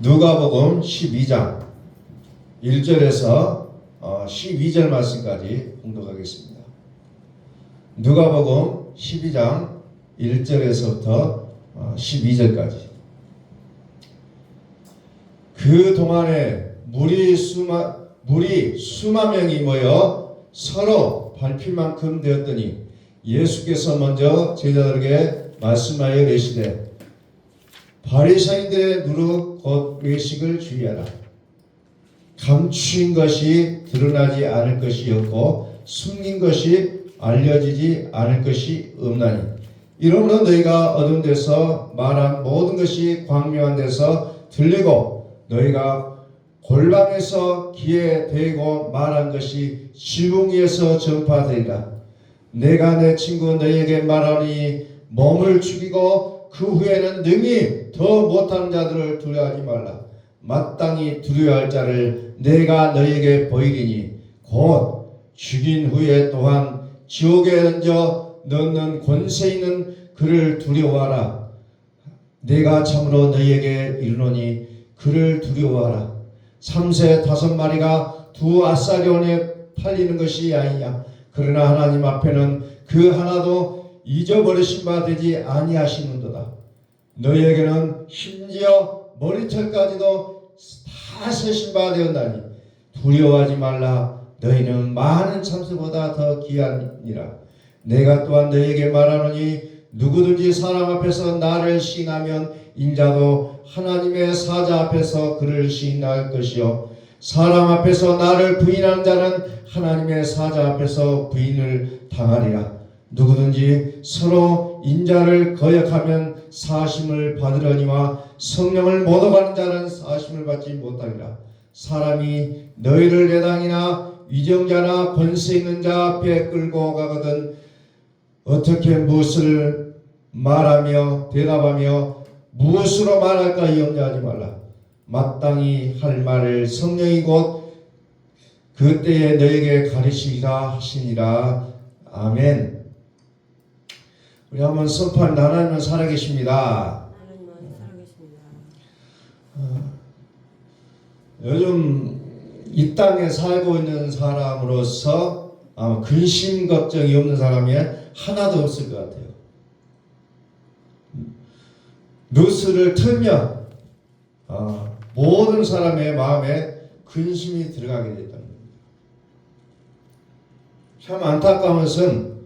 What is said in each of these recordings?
누가복음 12장 1절에서 12절 말씀까지 공독하겠습니다. 누가복음 12장 1절에서부터 12절까지. 그 동안에 물이 수만 명이 모여 서로 밟힐 만큼 되었더니 예수께서 먼저 제자들에게 말씀하여 이르시되 바리새인들의 누룩 곧 외식을 주의하라. 감추인 것이 드러나지 않을 것이 없고 숨긴 것이 알려지지 않을 것이 없나니 이러므로 너희가 어두운 데서 말한 모든 것이 광명한 데서 들리고 너희가 골방에서 귀에 대고 말한 것이 지붕 위에서 전파되리라. 내가 내 친구 너희에게 말하니 몸을 죽이고 그 후에는 능히 더 못하는 자들을 두려워하지 말라. 마땅히 두려워할 자를 내가 너희에게 보이리니 곧 죽인 후에 또한 지옥에 던져 넣는 권세 있는 그를 두려워하라. 내가 참으로 너희에게 이르노니 그를 두려워하라. 삼새 5마리가 두 아사리온에 팔리는 것이 아니냐. 그러나 하나님 앞에는 그 하나도 잊어버리신 바 되지 아니하시는도다. 너희에게는 심지어 머리털까지도 다 세신 바 되었나니 두려워하지 말라. 너희는 많은 참새보다 더 귀하니라. 내가 또한 너희에게 말하노니 누구든지 사람 앞에서 나를 시인하면 인자도 하나님의 사자 앞에서 그를 시인할 것이요 사람 앞에서 나를 부인하는 자는 하나님의 사자 앞에서 부인을 당하리라. 누구든지 서로 인자를 거역하면 사심을 받으려니와 성령을 못 얻어가는 자는 사심을 받지 못하리라. 사람이 너희를 내당이나 위정자나 권세 있는 자 앞에 끌고 가거든 어떻게 무엇을 말하며 대답하며 무엇으로 말할까 염려하지 말라. 마땅히 할 말을 성령이 곧 그때에 너에게 가르치리라 하시니라. 아멘. 우리 한번 선포합니다. 하나님은 살아계십니다. 하나님은 살아계십니다. 요즘 이 땅에 살고 있는 사람으로서 근심 걱정이 없는 사람이 하나도 없을 것 같아요. 뉴스를 틀면 모든 사람의 마음에 근심이 들어가게 됐다는 겁니다. 참 안타까운 것은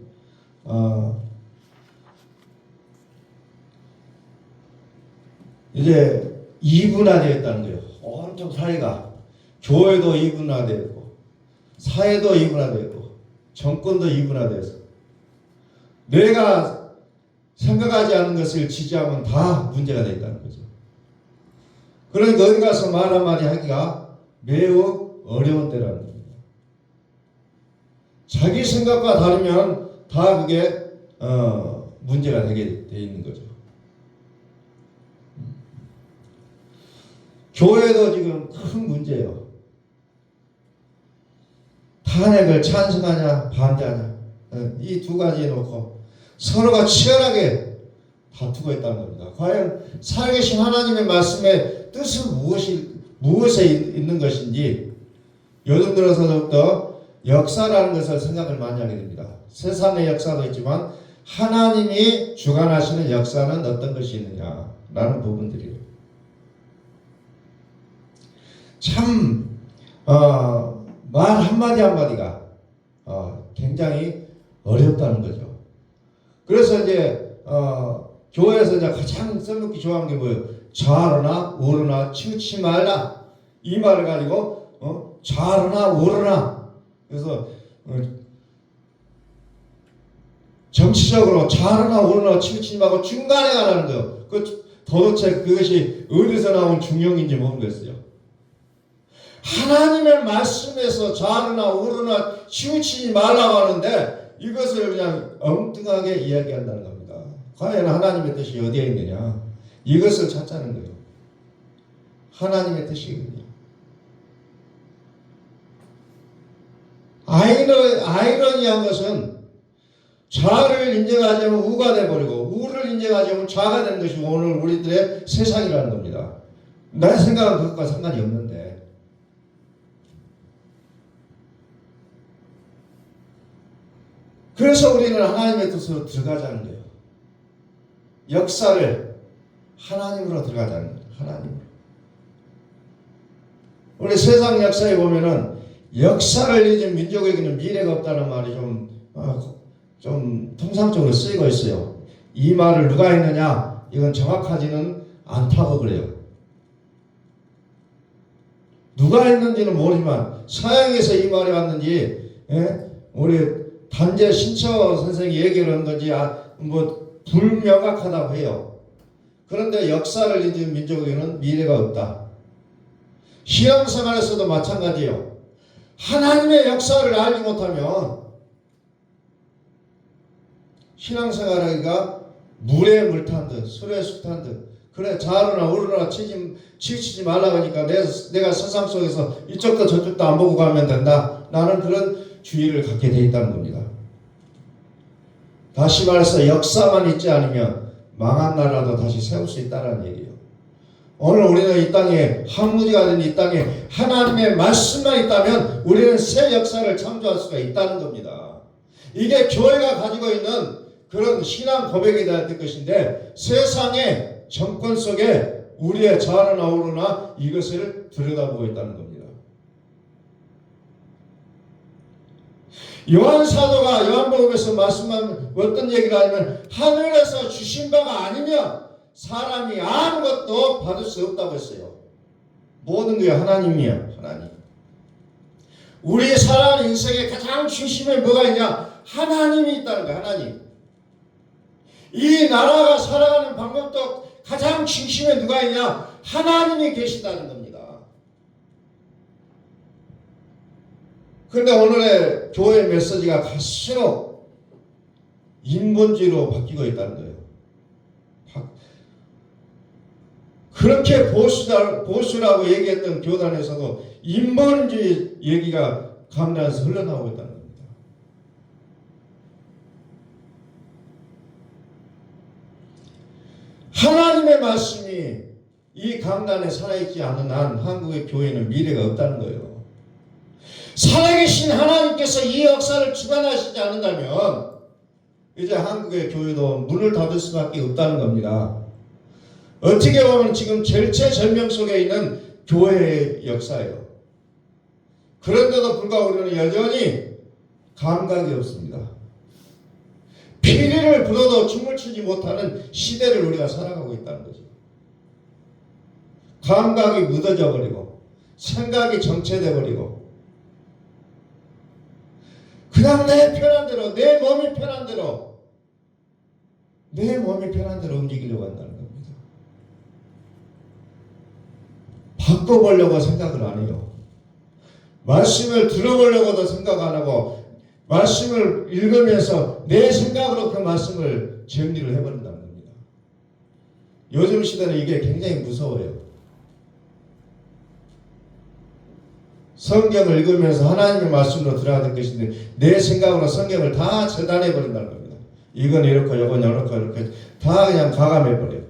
이제 이분화되었다는 거예요. 온통 사회가 교회도 이분화되었고 사회도 이분화되었고 정권도 이분화되어서 내가 생각하지 않은 것을 지지하면 다 문제가 된다는 거죠. 그러니까 어디 가서 말 한마디 하기가 매우 어려운 때라는 겁니다. 자기 생각과 다르면 다 그게 문제가 되게 돼 있는 거죠. 교회도 지금 큰 문제예요. 탄핵을 찬성하냐 반대하냐 이 두 가지 놓고 서로가 치열하게 다투고 있다는 겁니다. 과연 살아계신 하나님의 말씀의 뜻은 무엇에 있는 것인지 요즘 들어서부터 역사라는 것을 생각을 많이 하게 됩니다. 세상의 역사도 있지만 하나님이 주관하시는 역사는 어떤 것이 있느냐라는 부분들이에요. 참 말 한마디 한마디가 굉장히 어렵다는 거죠. 그래서 이제 교회에서 이제 가장 써먹기 좋아하는 게 뭐예요? 좌로나 우로나 치우치지 말라. 이 말을 가지고 좌로나 우로나. 그래서 정치적으로 좌로나 우로나 치우치지 말고 중간에 가라는 거예요. 도대체 그것이 어디서 나온 중용인지 모르겠어요. 하나님의 말씀에서 좌로나 우로나 치우치지 말라고 하는데 이것을 그냥 엉뚱하게 이야기한다는 겁니다. 과연 하나님의 뜻이 어디에 있느냐? 이것을 찾자는 거예요. 하나님의 뜻이거든요. 아이러니한 것은 좌를 인정하지 않으면 우가 돼버리고 우를 인정하지 않으면 좌가 되는 것이 오늘 우리들의 세상이라는 겁니다. 내 생각은 그것과 상관이 없는데, 그래서 우리는 하나님의 뜻으로 들어가자는 거예요. 역사를 하나님으로 들어가자는 거예요. 하나님으로. 우리 세상 역사에 보면은 역사를 잊은 민족에게는 미래가 없다는 말이 좀 통상적으로 쓰이고 있어요. 이 말을 누가 했느냐? 이건 정확하지는 않다고 그래요. 누가 했는지는 모르지만 서양에서 이 말이 왔는지, 우리 단재 신처 선생이 얘기를 한 건지 불명확하다고 해요. 그런데 역사를 잊은 민족에게는 미래가 없다. 신앙생활에서도 마찬가지예요. 하나님의 역사를 알지 못하면 신앙생활하기가 물에 물 탄 듯, 술에 술 탄 듯. 그래, 좌우나 우르나 치우치지 말라고 하니까 내가 세상 속에서 이쪽도 저쪽도 안 보고 가면 된다. 나는 그런 주의를 갖게 돼 있다는 겁니다. 다시 말해서 역사만 있지 않으면 망한 나라도 다시 세울 수 있다는 얘기예요. 오늘 우리는 이 땅에 한무지가 된 이 땅에 하나님의 말씀만 있다면 우리는 새 역사를 창조할 수가 있다는 겁니다. 이게 교회가 가지고 있는 그런 신앙 고백이 될 것인데, 세상의 정권 속에 우리의 좌우나 우르나 이것을 들여다보고 있다는 겁니다. 요한 사도가 요한복음에서 말씀한 어떤 얘기를 하냐면, 하늘에서 주신 바가 아니면 사람이 아무것도 받을 수 없다고 했어요. 모든 게 하나님이야. 하나님. 우리 살아가는 인생의 가장 중심에 뭐가 있냐? 하나님이 있다는 거야. 하나님. 이 나라가 살아가는 방법도 가장 중심에 누가 있냐? 하나님이 계신다는 겁니다. 그런데 오늘의 교회 메시지가 갈수록 인본주의로 바뀌고 있다는 거예요. 그렇게 보수라고 얘기했던 교단에서도 인본주의 얘기가 강단에서 흘러나오고 있다는 겁니다. 하나님의 말씀이 이 강단에 살아있지 않은 한 한국의 교회는 미래가 없다는 거예요. 살아계신 하나님께서 이 역사를 주관하시지 않는다면 이제 한국의 교회도 문을 닫을 수밖에 없다는 겁니다. 어떻게 보면 지금 절체절명 속에 있는 교회의 역사예요. 그런데도 불구하고 우리는 여전히 감각이 없습니다. 피리를 불어도 춤을 추지 못하는 시대를 우리가 살아가고 있다는 거죠. 감각이 묻어져 버리고 생각이 정체돼 버리고 그냥 내 편한 대로, 내 몸이 편한 대로 움직이려고 한다는 겁니다. 바꿔보려고 생각을 안 해요. 말씀을 들어보려고도 생각 안 하고 말씀을 읽으면서 내 생각으로 그 말씀을 정리를 해버린다는 겁니다. 요즘 시대는 이게 굉장히 무서워요. 성경을 읽으면서 하나님의 말씀으로 들어야 될 것인데 내 생각으로 성경을 다 재단해버린다는 겁니다. 이건 이렇고 이건 이렇고 이렇게 다 그냥 가감해버려요.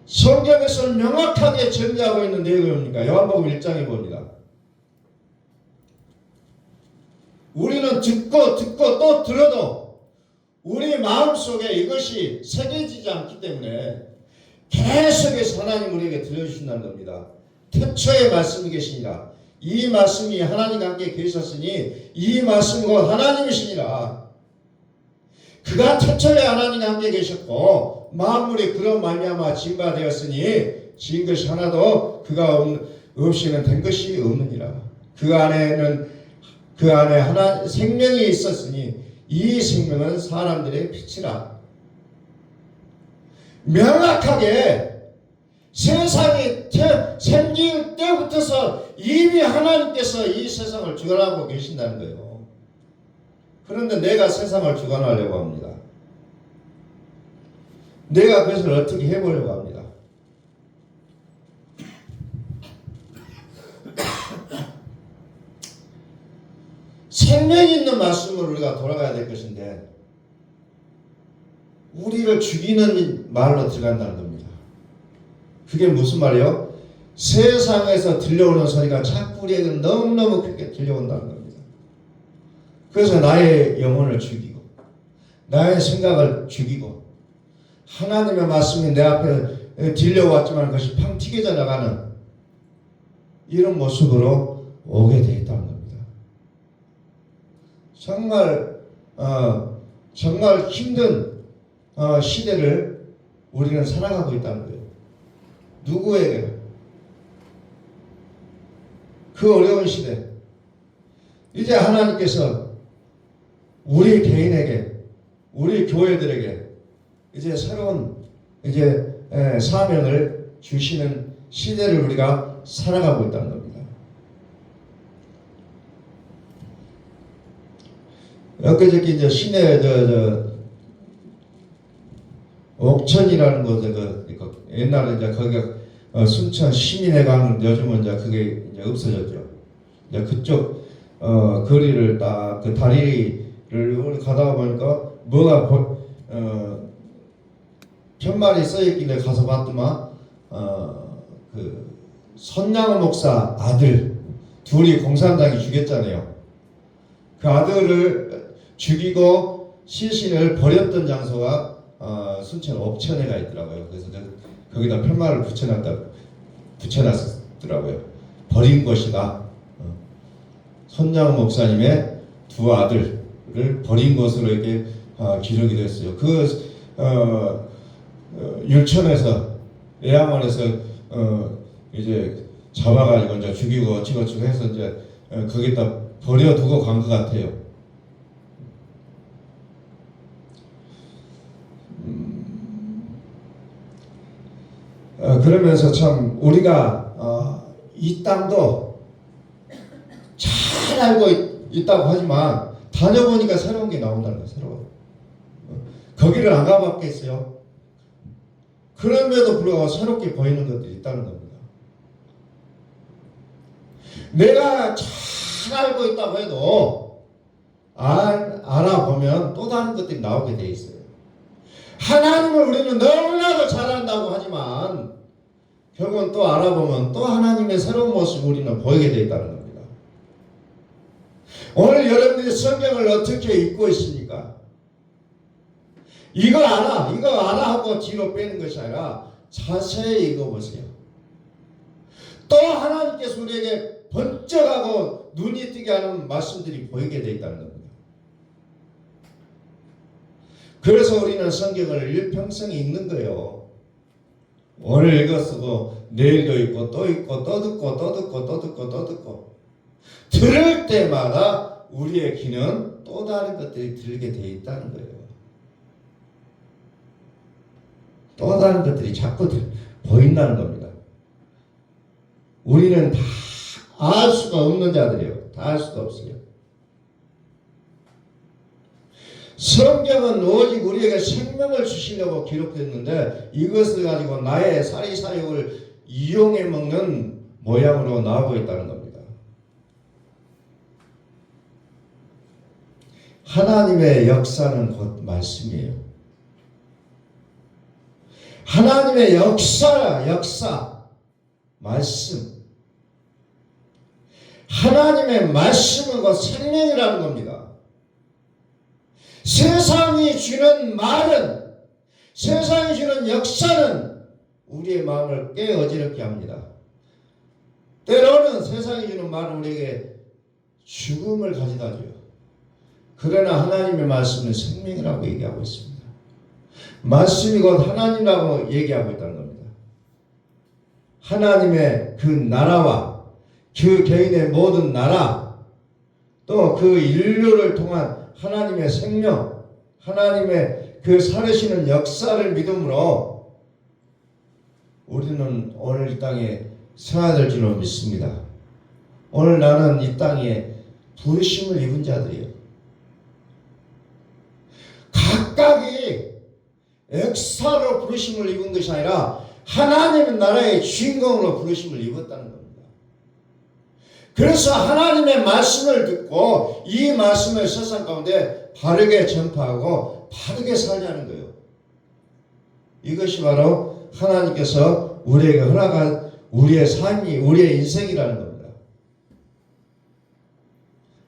성경에서 명확하게 정리하고 있는 내용이 뭡니까? 요한복음 1장에 봅니다. 우리는 듣고 또 들어도 우리 마음속에 이것이 새겨지지 않기 때문에 계속해서 하나님 우리에게 들려주신다는 겁니다. 태초에 말씀이 계시니라. 이 말씀이 하나님과 함께 계셨으니 이 말씀 곧 하나님이시니라. 그가 태초에 하나님과 함께 계셨고 만물이 그로 말미암아 지은 바 되었으니 지은 것이 하나도 그가 없이는 된 것이 없느니라. 그 안에 하나 생명이 있었으니 이 생명은 사람들의 빛이라. 명확하게 세상이 생길 때부터서 이미 하나님께서 이 세상을 주관하고 계신다는 거예요. 그런데 내가 세상을 주관하려고 합니다. 내가 그것을 어떻게 해보려고 합니다. 생명 있는 말씀으로 우리가 돌아가야 될 것인데 우리를 죽이는 말로 들어간다는 겁니다. 그게 무슨 말이에요? 세상에서 들려오는 소리가 자꾸 우리에게 너무너무 크게 들려온다는 겁니다. 그래서 나의 영혼을 죽이고 나의 생각을 죽이고 하나님의 말씀이 내 앞에 들려왔지만 그것이 팡 튀겨져 나가는 이런 모습으로 오게 되어 있다는 겁니다. 정말 힘든 시대를 우리는 살아가고 있다는 거예요. 누구에게? 그 어려운 시대. 이제 하나님께서 우리 개인에게, 우리 교회들에게 이제 새로운 사명을 주시는 시대를 우리가 살아가고 있다는 겁니다. 엊그저께 이제 시내 옥천이라는 곳에 옛날에 이제 거기가 순천 시민회관, 요즘은 이제 그게 이제 없어졌죠. 이제 그쪽 거리를 딱 그 다리를 가다가 보니까 뭐가 편말이 써있길래 가서 봤더만 그 손양호 목사 아들 둘이 공산당이 죽였잖아요. 그 아들을 죽이고 시신을 버렸던 장소가 순천 옥천에가 있더라고요. 그래서 거기다 편말을 붙여놨더라고요. 버린 것이다. 손양호 목사님의 두 아들을 버린 것으로 이렇게 기록이 됐어요. 그 율천에서 예양원에서 이제 잡아가지고 이제 죽이고 어찌고찌고 해서 이제 거기다 버려두고 간 것 같아요. 그러면서 참 우리가 이 땅도 잘 알고 있다고 하지만 다녀보니까 새로운 게 나온다는 거예요. 새로운. 거기를 안 가봤겠어요. 그럼에도 불구하고 새롭게 보이는 것들이 있다는 겁니다. 내가 잘 알고 있다고 해도 알아보면 또 다른 것들이 나오게 돼 있어요. 하나님을 우리는 너무나도 잘 안다고 하지만 결국은 또 알아보면 또 하나님의 새로운 모습을 우리는 보이게 돼 있다는 겁니다. 오늘 여러분들이 성경을 어떻게 읽고 있습니까? 이거 알아 하고 뒤로 빼는 것이 아니라 자세히 읽어보세요. 또 하나님께서 우리에게 번쩍하고 눈이 뜨게 하는 말씀들이 보이게 돼 있다는 겁니다. 그래서 우리는 성경을 일평생 읽는 거예요. 오늘 읽었고 내일도 읽고 또 읽고 또 듣고 또 듣고 또 듣고 또 듣고 들을 때마다 우리의 귀는 또 다른 것들이 들리게 돼 있다는 거예요. 또 다른 것들이 자꾸 보인다는 겁니다. 우리는 다 알 수가 없는 자들이에요. 다 알 수가 없어요. 성경은 오직 우리에게 생명을 주시려고 기록됐는데 이것을 가지고 나의 사리사욕을 이용해 먹는 모양으로 나오고 있다는 겁니다. 하나님의 역사는 곧 말씀이에요. 하나님의 역사, 말씀. 하나님의 말씀은 곧 생명이라는 겁니다. 세상이 주는 말은, 세상이 주는 역사는 우리의 마음을 꽤 어지럽게 합니다. 때로는 세상이 주는 말은 우리에게 죽음을 가져다 줘요. 그러나 하나님의 말씀은 생명이라고 얘기하고 있습니다. 말씀이 곧 하나님이라고 얘기하고 있다는 겁니다. 하나님의 그 나라와 그 개인의 모든 나라 또 그 인류를 통한 하나님의 생명, 하나님의 그 살으시는 역사를 믿음으로 우리는 오늘 이 땅에 살아야 될 줄로 믿습니다. 오늘 나는 이 땅에 부르심을 입은 자들이에요. 각각이 역사로 부르심을 입은 것이 아니라 하나님의 나라의 주인공으로 부르심을 입었다는 겁니다. 그래서 하나님의 말씀을 듣고 이 말씀을 세상 가운데 바르게 전파하고 바르게 살자는 거예요. 이것이 바로 하나님께서 우리에게 허락한 우리의 삶이, 우리의 인생이라는 겁니다.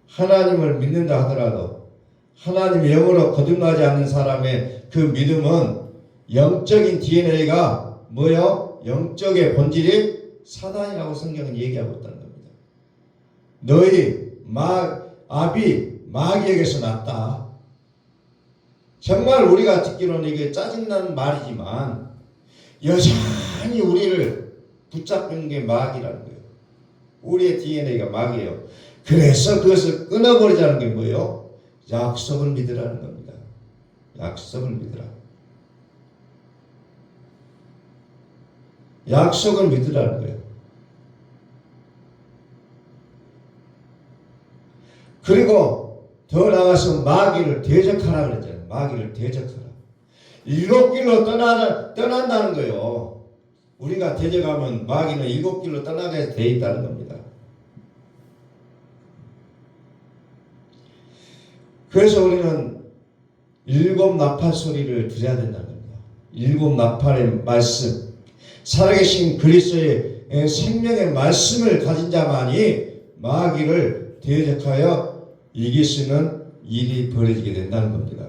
하나님을 믿는다 하더라도 하나님 영으로 거듭나지 않는 사람의 그 믿음은 영적인 DNA가 뭐요? 영적의 본질이 사단이라고 성경은 얘기하고 있다는 겁니다. 너희 아비 마귀에게서 났다. 정말 우리가 듣기로는 이게 짜증나는 말이지만 여전히 우리를 붙잡는 게 마귀라는 거예요. 우리의 DNA가 마귀예요. 그래서 그것을 끊어버리자는 게 뭐예요? 약속을 믿으라는 겁니다. 약속을 믿으라. 약속을 믿으라는 거예요. 그리고 더 나아가서 마귀를 대적하라 그랬잖아요. 마귀를 대적하라. 7길로 떠난다는 거예요. 우리가 대적하면 마귀는 7길로 떠나게 돼 있다는 겁니다. 그래서 우리는 7 나팔 소리를 들어야 된다는 겁니다. 7 나팔의 말씀, 살아계신 그리스도의 생명의 말씀을 가진 자만이 마귀를 대적하여 이길 수 있는 일이 벌어지게 된다는 겁니다.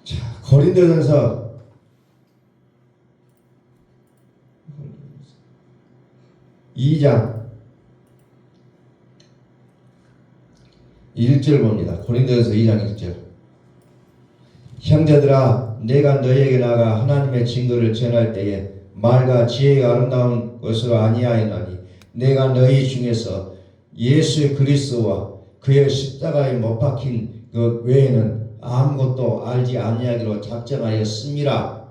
자, 고린도전서 2장 1절 봅니다. 고린도전서 2장 1절. 형제들아, 내가 너희에게 나가 하나님의 증거를 전할 때에 말과 지혜가 아름다운 것으로 아니하였나니 내가 너희 중에서 예수 그리스도와 그의 십자가에 못 박힌 것 외에는 아무것도 알지 아니하기로 작정하였음이라.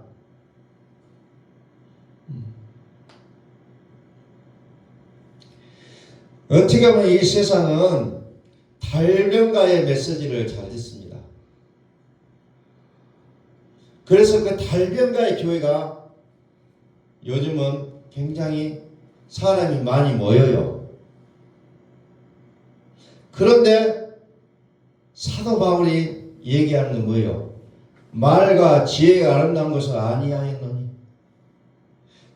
어떻게 보면 이 세상은 달변가의 메시지를 잘 듣습니다. 그래서 그 달변가의 교회가 요즘은 굉장히 사람이 많이 모여요. 그런데 사도 바울이 얘기하는 건 뭐예요? 말과 지혜가 아름다운 것을 아니하였노니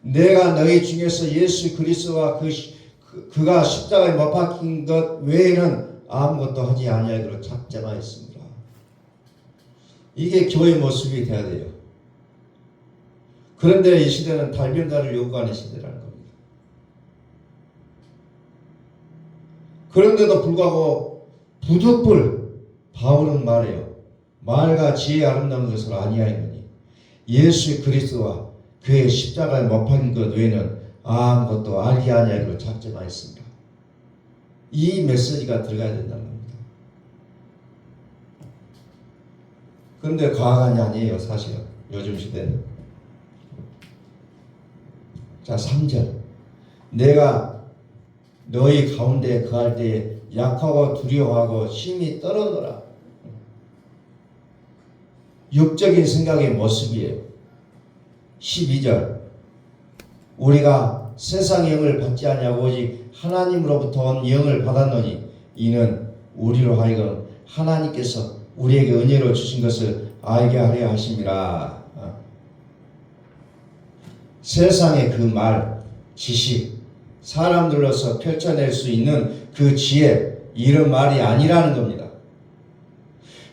내가 너희 중에서 예수 그리스도와 그가 십자가에 못 박힌 것 외에는 아무것도 하지 아니하기로 작정하였습니다. 이게 교회의 모습이 되어야 돼요. 그런데 이 시대는 달변가를 요구하는 시대라는 겁니다. 그런데도 불구하고 부득불 바울은 말해요. 말과 지혜의 아름다운 것을 아니하였느니 예수 그리스도와 그의 십자가에 못 박힌 것 외에는 아무것도 알지 아니하기로 작정하였습니다. 이 메시지가 들어가야 된다는 겁니다. 그런데 과학이 아니에요, 사실은. 요즘 시대는. 자, 3절. 내가 너희 가운데 거할 때에 약하고 두려워하고 힘이 떨어져라. 육적인 생각의 모습이에요. 12절. 우리가 세상의 영을 받지 아니하고 오직 하나님으로부터 온 영을 받았노니 이는 우리로 하여금 하나님께서 우리에게 은혜로 주신 것을 알게 하려 하심이라. 세상의 그 말, 지식, 사람들로서 펼쳐낼 수 있는 그 지혜, 이런 말이 아니라는 겁니다.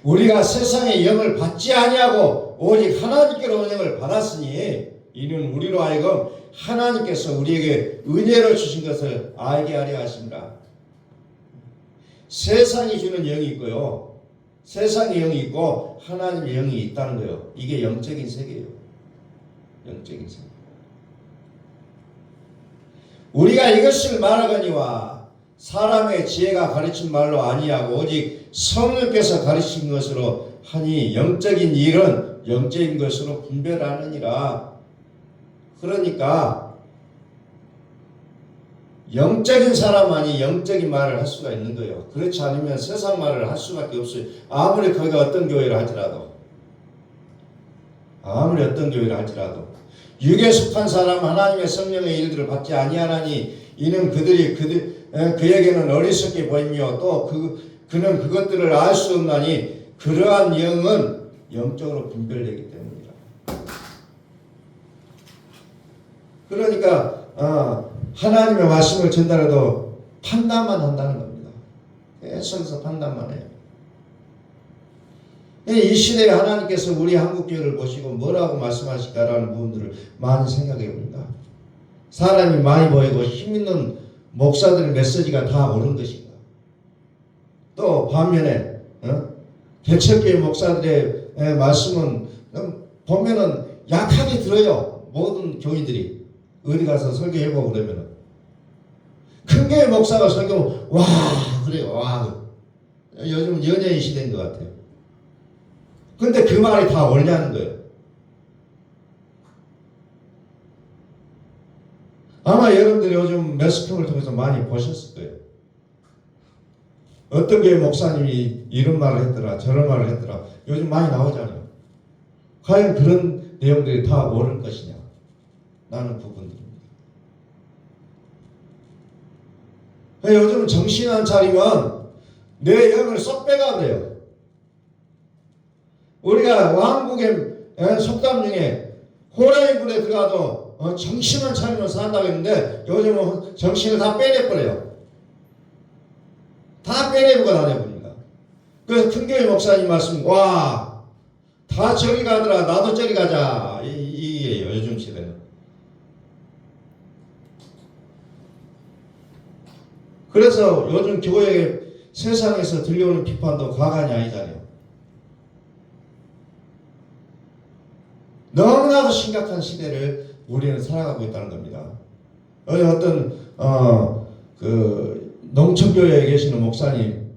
우리가 세상의 영을 받지 아니하고 오직 하나님께로 영을 받았으니 이는 우리로 하여금 하나님께서 우리에게 은혜로 주신 것을 알게 하려 하십니다. 세상이 주는 영이 있고요. 세상의 영이 있고 하나님의 영이 있다는 거예요. 이게 영적인 세계예요. 영적인 세계. 우리가 이것을 말하거니와 사람의 지혜가 가르친 말로 아니하고 오직 성령께서 가르친 것으로 하니 영적인 일은 영적인 것으로 분별하느니라. 그러니까 영적인 사람만이 영적인 말을 할 수가 있는 거예요. 그렇지 않으면 세상 말을 할 수밖에 없어요. 아무리 거기가 어떤 교회를 할지라도. 아무리 어떤 교회를 할지라도. 육에 속한 사람 하나님의 성령의 일들을 받지 아니하나니 이는 그들이 그에게는 어리석게 보이며 또 그는 그것들을 알 수 없나니 그러한 영은 영적으로 분별되기 때문이라. 그러니까 하나님의 말씀을 전달해도 판단만 한다는 겁니다. 계속해서 판단만 해요. 이 시대에 하나님께서 우리 한국교회를 보시고 뭐라고 말씀하실까라는 부분들을 많이 생각해 봅니다. 사람이 많이 보이고 힘있는 목사들의 메시지가 다 옳은 것인가? 또 반면에 개척교회 목사들의 말씀은 보면은 약하게 들어요. 모든 교인들이 어디 가서 설교해보고 그러면은 큰 교회 목사가 설교 와 그래요. 와 요즘 연예인 시대인 것 같아요. 근데 그 말이 다 옳냐는 거예요. 아마 여러분들이 요즘 매스컴을 통해서 많이 보셨을 거예요. 어떤 교회 목사님이 이런 말을 했더라 저런 말을 했더라 요즘 많이 나오잖아요. 과연 그런 내용들이 다 옳을 것이냐 라는 부분들입니다. 요즘 정신 안 차리면 내 영을 쏙 빼가 그래요. 우리가 왕국의 속담 중에 호랑이 굴에 들어가도 정신만 차리면 산다고 했는데 요즘은 정신을 다 빼내버려요. 다 빼내고 다녀버립니다. 그래서 큰교회 목사님 말씀 와 다 저리 가더라 나도 저리 가자 이게요 요즘 시대는. 그래서 요즘 교회 세상에서 들려오는 비판도 과간이 아니잖아요. 너무나도 심각한 시대를 우리는 살아가고 있다는 겁니다. 어떤 농촌교회에 계시는 목사님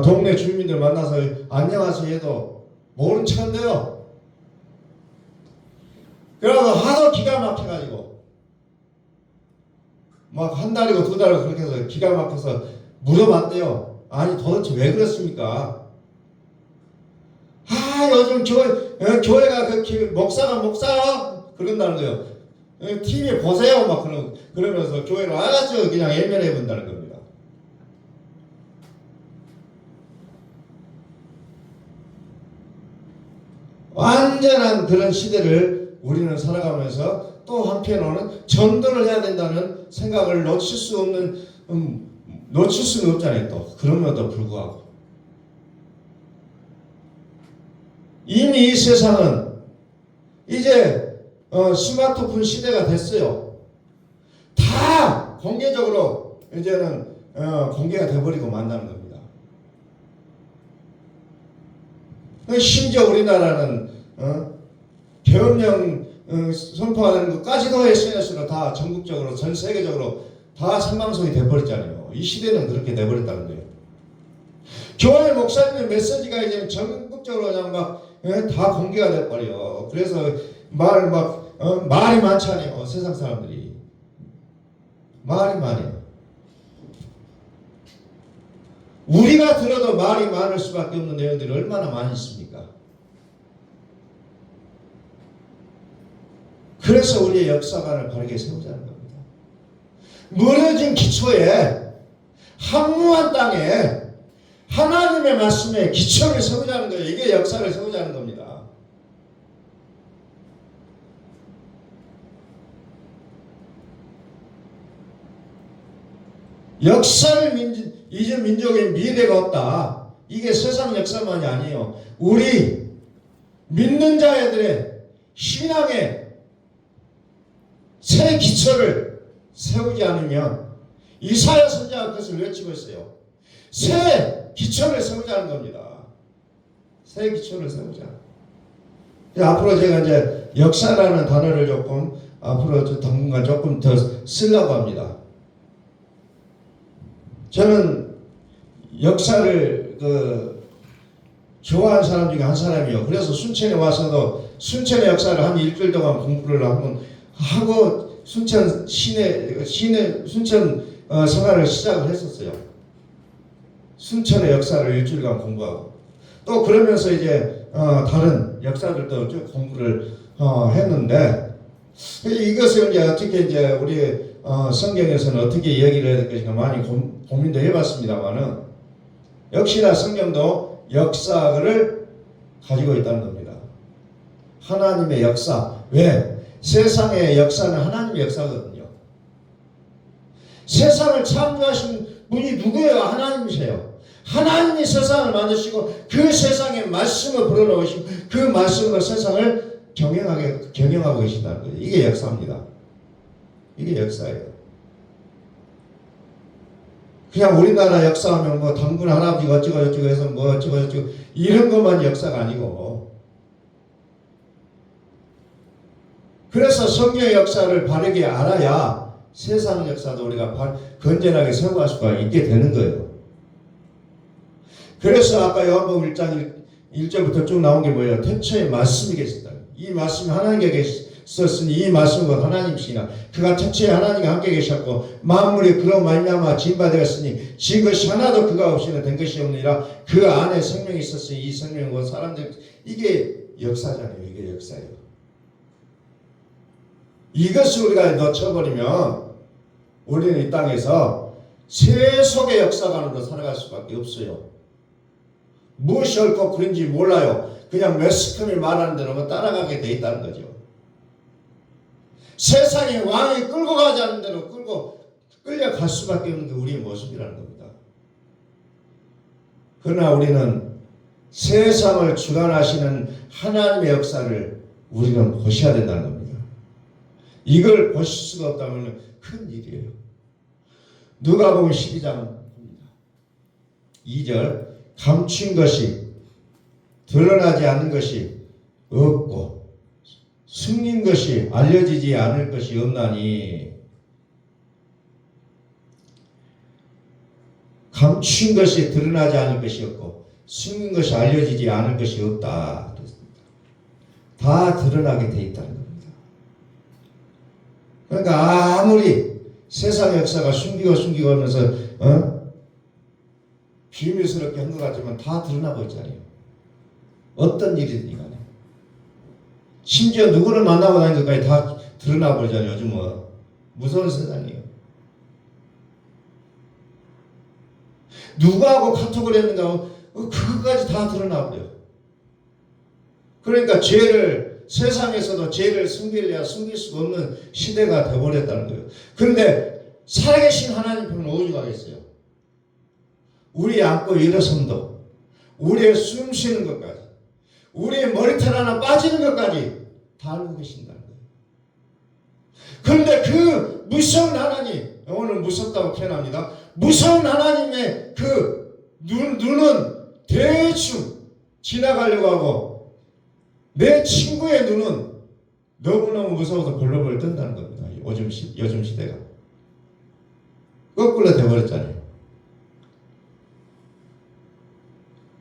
동네 주민들 만나서 안녕하세요 해도 모른 척한대요. 그래서 하도 기가 막혀가지고 막 한 달이고 두 달이고 그렇게 해서 기가 막혀서 물어봤대요. 아니 도대체 왜 그렇습니까? 요즘 교회가 목사가 그런다는 거예요. TV에 보세요 막 그러면서 교회를 와가지고 그냥 예면해 본다는 겁니다. 완전한 그런 시대를 우리는 살아가면서 또 한편으로는 전도를 해야 된다는 생각을 놓칠 수는 없잖아요. 또 그럼에도 불구하고 이미 이 세상은 이제 스마트폰 시대가 됐어요. 다 공개적으로 이제는 공개가 돼버리고 만나는 겁니다. 심지어 우리나라는 계엄령 선포가 되는 것까지도 SNS로 다 전국적으로 전 세계적으로 다 생방송이 돼버렸잖아요. 이 시대는 그렇게 돼버렸다는 거예요. 교회 목사님의 메시지가 이제 전국적으로 그냥 막 다 공개가 돼버려요. 그래서 말이 많잖아요. 세상 사람들이 말이 많아요. 우리가 들어도 말이 많을 수밖에 없는 내용들이 얼마나 많이 있습니까? 그래서 우리의 역사관을 바르게 세우자는 겁니다. 무너진 기초에 한무한 땅에 하나님의 말씀에 기초를 세우자는 거예요. 이게 역사를 세우자는 겁니다. 역사를 잊은 민족의 미래가 없다. 이게 세상 역사만이 아니에요. 우리 믿는 자들의 신앙의 새 기초를 세우지 않으면 이사야 선지자가 그것을 외치고 있어요. 새 기초를 세우자는 겁니다. 새 기초를 세우자. 앞으로 제가 이제 역사라는 단어를 조금 앞으로 당분간 조금 더 쓰려고 합니다. 저는 역사를 좋아하는 사람 중에 한 사람이요. 그래서 순천에 와서도 순천의 역사를 한 일주일 동안 공부를 한번 하고 순천 순천 생활을 시작을 했었어요. 순천의 역사를 일주일간 공부하고 또 그러면서 이제 다른 역사들도 쭉 공부를 했는데 이것을 이제 어떻게 이제 우리 성경에서는 어떻게 이야기를 해야 될 것인가 많이 고민도 해봤습니다만은 역시나 성경도 역사를 가지고 있다는 겁니다. 하나님의 역사. 왜? 세상의 역사는 하나님의 역사거든요. 세상을 창조하신 분이 누구예요? 하나님이세요. 하나님이 세상을 만드시고 그 세상에 말씀을 불어넣으시고 그 말씀으로 세상을 경영하고 계신다는 거예요. 이게 역사입니다. 이게 역사예요. 그냥 우리나라 역사하면 뭐 당군 할아버지가 어쩌고 해서 뭐 어쩌고 이런 것만 역사가 아니고, 그래서 성경의 역사를 바르게 알아야 세상 역사도 우리가 건전하게 세워갈 수가 있게 되는 거예요. 그래서 아까 요한복음 1장 1절부터 쭉 나온 게 뭐예요? 태초에 말씀이 계셨다. 이 말씀이 하나님께 계셨으니 이 말씀은 하나님이시나 그가 태초에 하나님과 함께 계셨고 만물이 그로 말미암아 진바되었으니 지은 것이 하나도 그가 없이는 된 것이 없느니라. 그 안에 생명이 있었으니 이 생명은 사람들. 이게 역사잖아요. 이게 역사예요. 이것을 우리가 놓쳐버리면 우리는 이 땅에서 세속의 역사관으로 살아갈 수밖에 없어요. 무엇이 옳고 그른지 몰라요. 그냥 매스컴이 말하는 대로 따라가게 돼 있다는 거죠. 세상의 왕이 끌고 가지 않는 대로 끌려갈 수밖에 없는 게 우리의 모습이라는 겁니다. 그러나 우리는 세상을 주관하시는 하나님의 역사를 우리는 보셔야 된다는 겁니다. 이걸 보실 수가 없다면 큰 일이에요. 누가복음 12장 2절 감춘 것이 드러나지 않는 것이 없고 숨긴 것이 알려지지 않을 것이 없나니 감춘 것이 드러나지 않을 것이 없고 숨긴 것이 알려지지 않을 것이 없다. 다 드러나게 돼 있다는 겁니다. 그러니까 아무리 세상 역사가 숨기고 하면서 비밀스럽게 한 것 같지만 다 드러나고 있잖아요. 어떤 일이든지 간에. 심지어 누구를 만나고 다니는 것까지 다 드러나 버리잖아요. 요즘은. 무서운 세상이에요. 누구하고 카톡을 했는가 그것까지 다 드러나 버려요. 그러니까 세상에서도 죄를 숨기려야 숨길 수가 없는 시대가 되어버렸다는 거예요. 그런데 살아계신 하나님 편은 오죽하겠어요. 우리 안고 일어섬도, 우리의 숨 쉬는 것까지, 우리의 머리털 하나 빠지는 것까지 다 알고 계신다는 거예요. 그런데 그 무서운 하나님, 오늘 무섭다고 표현합니다. 무서운 하나님의 그 눈은 대충 지나가려고 하고 내 친구의 눈은 너무너무 무서워서 벌벌 뜬다는 겁니다. 요즘 시대가. 거꾸로 돼버렸잖아요.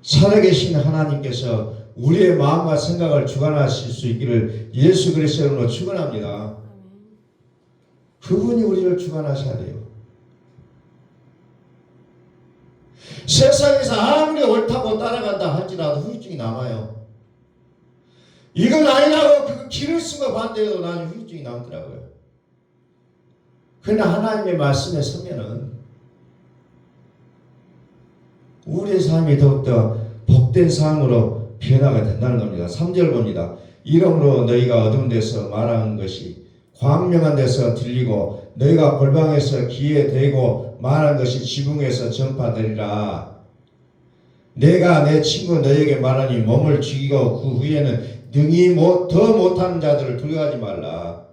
살아계신 하나님께서 우리의 마음과 생각을 주관하실 수 있기를 예수 그리스도로 축원합니다. 그분이 우리를 주관하셔야 돼요. 세상에서 아무리 옳다고 따라간다 할지라도 후유증이 남아요. 이건 아니라고 그 길을 쓰고 반대해도 나중에 후유증이 남더라고요. 그러나 하나님의 말씀에 서면은 우리의 삶이 더욱더 복된 삶으로 변화가 된다는 겁니다. 3절 봅니다. 이러므로 너희가 어두운 데서 말하는 것이 광명한 데서 들리고 너희가 골방에서 귀에 대고 말한 것이 지붕에서 전파되리라. 내가 내 친구 너희에게 말하니 몸을 죽이고 그 후에는 능히 더 못하는 자들을 두려워하지 말라.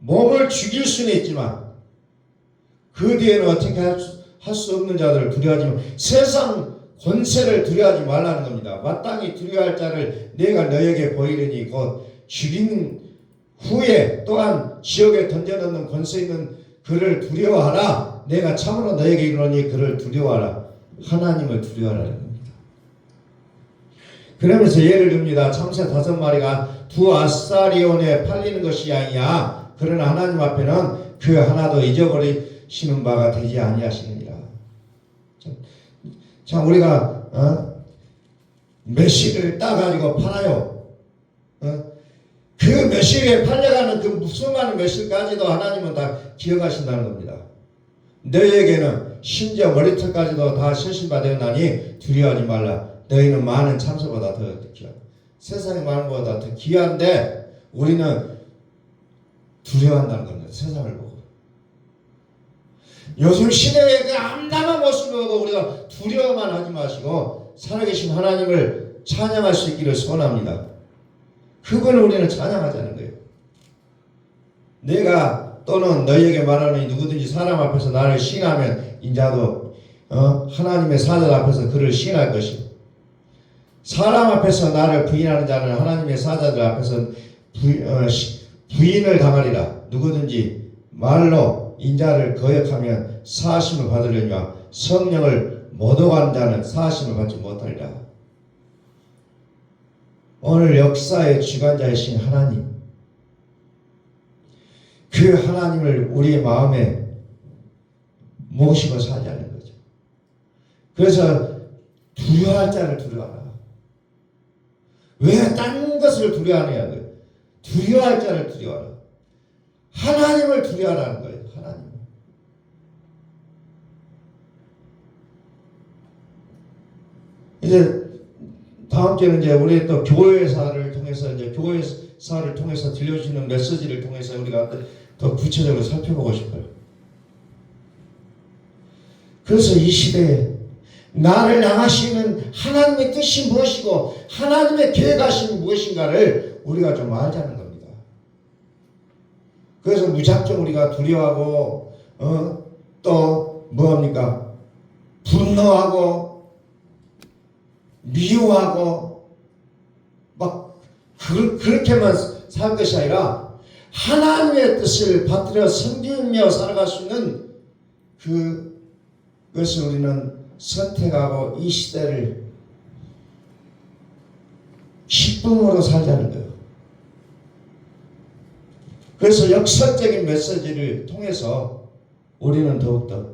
몸을 죽일 수는 있지만 그 뒤에는 어떻게 할 수 없는 자들을 두려워하지 말라. 세상 권세를 두려워하지 말라는 겁니다. 마땅히 두려워할 자를 내가 너에게 보이려니 곧 죽인 후에 또한 지옥에 던져넣는 권세 있는 그를 두려워하라. 내가 참으로 너에게 이르노니 그를 두려워하라. 하나님을 두려워하라는 겁니다. 그러면서 예를 듭니다. 참새 5마리가 두 아사리온에 팔리는 것이 아니야. 그러나 하나님 앞에는 그 하나도 잊어버리시는 바가 되지 아니하시느니라. 자, 우리가 메시를 따가지고 팔아요. 그 그 멸실에 팔려가는 그 수많은 멸실까지도 하나님은 다 기억하신다는 겁니다. 너희에게는 심지어 머리털까지도 다 실신받았나니 두려워하지 말라. 너희는 많은 참새보다 더 귀하다. 세상의 많은 것보다 더 귀한데 우리는 두려워한다는 겁니다. 세상을 보고. 요즘 시대의 그 암담한 모습을 보고 우리가 두려워만 하지 마시고 살아계신 하나님을 찬양할 수 있기를 소원합니다. 그걸 우리는 찬양하자는 거예요. 내가 또는 너희에게 말하노니 누구든지 사람 앞에서 나를 시인하면 인자도 하나님의 사자 앞에서 그를 시인할 것이요. 사람 앞에서 나를 부인하는 자는 하나님의 사자들 앞에서 부인을 당하리라. 누구든지 말로 인자를 거역하면 사하심을 받으려니와 성령을 모독하는 자는 사하심을 받지 못하리라. 오늘 역사의 주관자이신 하나님, 그 하나님을 우리의 마음에 모시고 살자는 거죠. 그래서 두려워할 자를 두려워하라. 왜 딴 것을 두려워하느냐? 두려워할 자를 두려워하라. 하나님을 두려워하라는 거예요. 하나님. 이제 다음 주에는 이제 우리 또 교회사를 통해서 들려주는 메시지를 통해서 우리가 더 구체적으로 살펴보고 싶어요. 그래서 이 시대에 나를 향하시는 하나님의 뜻이 무엇이고 하나님의 계획하심이 무엇인가를 우리가 좀 알자는 겁니다. 그래서 무작정 우리가 두려워하고 또 뭐합니까? 분노하고 미워하고 막 그렇게만 살 것이 아니라 하나님의 뜻을 받들어 섬기며 살아갈 수 있는 그것을 우리는 선택하고 이 시대를 기쁨으로 살자는 거예요. 그래서 역설적인 메시지를 통해서 우리는 더욱더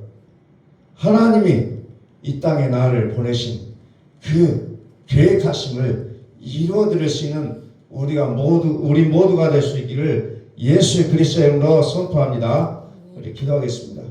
하나님이 이 땅에 나를 보내신 그 계획하심을 이루어드릴 수 있는 우리 모두가 될 수 있기를 예수의 그리스도의 이름으로 선포합니다. 우리 기도하겠습니다.